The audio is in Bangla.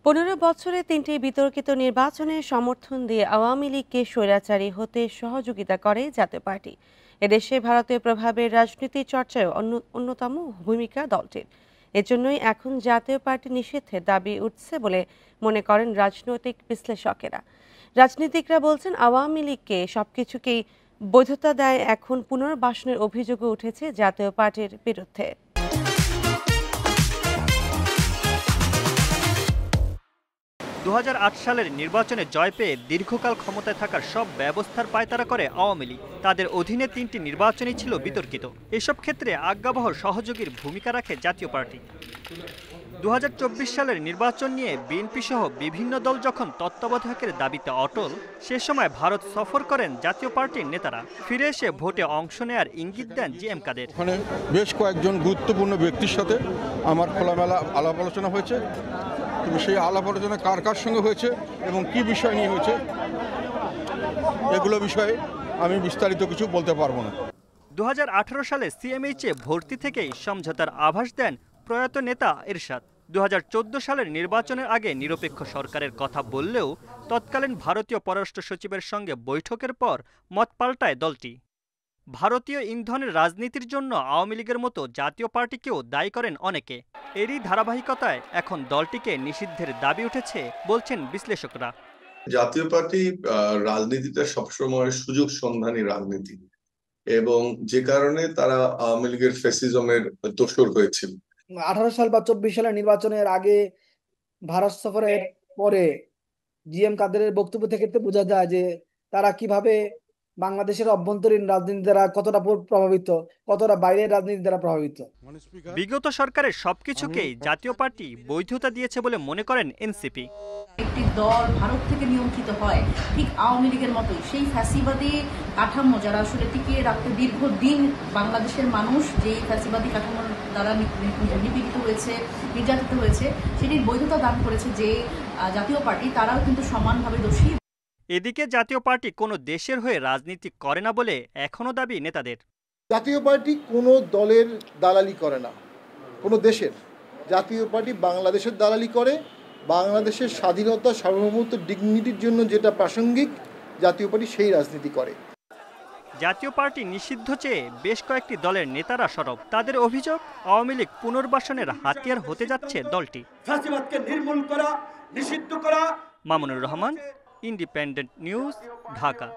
15 বছরে 3টি বিতর্কিত নির্বাচনে সমর্থন দিয়ে আওয়ামী লীগকে স্বৈরাচারী হতে সহযোগিতা করে জাতীয় পার্টি। এদেশে ভারতীয় প্রভাবের রাজনীতি চর্চায় অন্যতম ভূমিকা দলটির। এজন্যই এখন জাতীয় পার্টি নিষিদ্ধের দাবি উঠছে বলে মনে করেন রাজনৈতিক বিশ্লেষকেরা। রাজনীতিকরা বলছেন, আওয়ামী লীগকে সবকিছুকেই বৈধতা দেয় এখন পুনর্বাসনের অভিযোগও উঠেছে জাতীয় পার্টির বিরুদ্ধে। 2008 সালের নির্বাচনে জয় পেয়ে দীর্ঘকাল ক্ষমতায় থাকার সব ব্যবস্থার পায়তারা করে আওয়ামী লীগ। তাদের অধীনে 3টি নির্বাচনই ছিল বিতর্কিত। এসব ক্ষেত্রে আজ্ঞাবহ সহযোগীর ভূমিকা রাখে জাতীয় পার্টি। 2024 সালের নির্বাচন নিয়ে বিএনপি সহ বিভিন্ন দল যখন তত্ত্বাবধায়কের দাবিতে অটল, সে সময় ভারত সফর করেন জাতীয় পার্টির নেতারা। ফিরে এসে ভোটে অংশ নেয়ার ইঙ্গিত দেন জিএম কাদের। ওখানে বেশ কয়েকজন গুরুত্বপূর্ণ ব্যক্তির সাথে আমার খোলামেলা আলাপ আলোচনা হয়েছে। তবে সেই আলাপ আলোচনা কার কার সঙ্গে হয়েছে এবং কি বিষয় নিয়ে হয়েছে, এগুলো বিষয়ে আমি বিস্তারিত কিছু বলতে পারবো না। 2018 সালে সিএমএইচে ভর্তি থেকেই সমঝোতার আভাস দেন প্রয়াত নেতা এরশাদ। 2014 সালের নির্বাচনের আগে নিরপেক্ষ সরকারের কথা বললেও তৎকালীন ভারতীয় পররাষ্ট্র সচিবের সঙ্গে বৈঠকের পর মত পাল্টায় দলটি। ভারতীয় ইন্ধনের রাজনীতির জন্য আওয়ামী লীগের মতো জাতীয় পার্টিকেও দায়ী করেন অনেকে। এরই ধারাবাহিকতায় এখন দলটিকে নিষিদ্ধের দাবি উঠেছে বলছেন বিশ্লেষকরা। জাতীয় পার্টি রাজনীতিটা সবসময় সুযোগ সন্ধানী রাজনীতি, এবং যে কারণে তারা আওয়ামী লীগের ফ্যাসিজমের দোসর হয়েছিল। 18 সাল বা 24 সালের নির্বাচনের আগে ভারত সফরের পরে জিএম কাদেরের বক্তব্য থেকে বোঝা যায় যে তারা কিভাবে বাংলাদেশের অভ্যন্তরীণ রাজনীতি দ্বারা কতটা প্রভাবিত, কতটা বাইরের রাজনীতি দ্বারা প্রভাবিত। বিগত সরকারের সবকিছুকেই জাতীয় পার্টি বৈধতা দিয়েছে বলে মনে করেন এনসিপি। একটি দল ভারত থেকে নিয়ন্ত্রিত হয়, ঠিক আওয়ামী লীগের মতোই সেই ফ্যাসিবাদী কাঠামো যারা আসলে টিকিয়ে রাখতে দীর্ঘদিন বাংলাদেশের মানুষ যেই ফ্যাসিবাদী কাঠামোর দ্বারা নিপীড়িত হয়েছে, নির্যাতিত হয়েছে, সেটির বৈধতা দান করেছে যে জাতীয় পার্টি, তারাও কিন্তু সমানভাবে দোষী। এদিকে জাতীয় পার্টি কোনো দেশের হয়ে রাজনীতি করে না বলে এখনো দাবি নেতাদের। জাতীয় পার্টি কোনো দলের দালালি করে না, কোনো দেশের। জাতীয় পার্টি বাংলাদেশের দালালি করে, বাংলাদেশের স্বাধীনতা, সার্বভৌমত্ব, ডিগনিটির জন্য যেটা প্রাসঙ্গিক, জাতীয় পার্টি সেই রাজনীতি করে। জাতীয় পার্টি নিষিদ্ধ চেয়ে বেশ কয়েকটি দলের নেতারা সরব। তাদের অভিযোগ, আওয়ামী লীগ পুনর্বাসনের হাতিয়ার হতে যাচ্ছে দলটি। ফ্যাসিবাদকে নির্মূল করা, নিষিদ্ধ করা। Mamunur Rahman, independent news, Dhaka.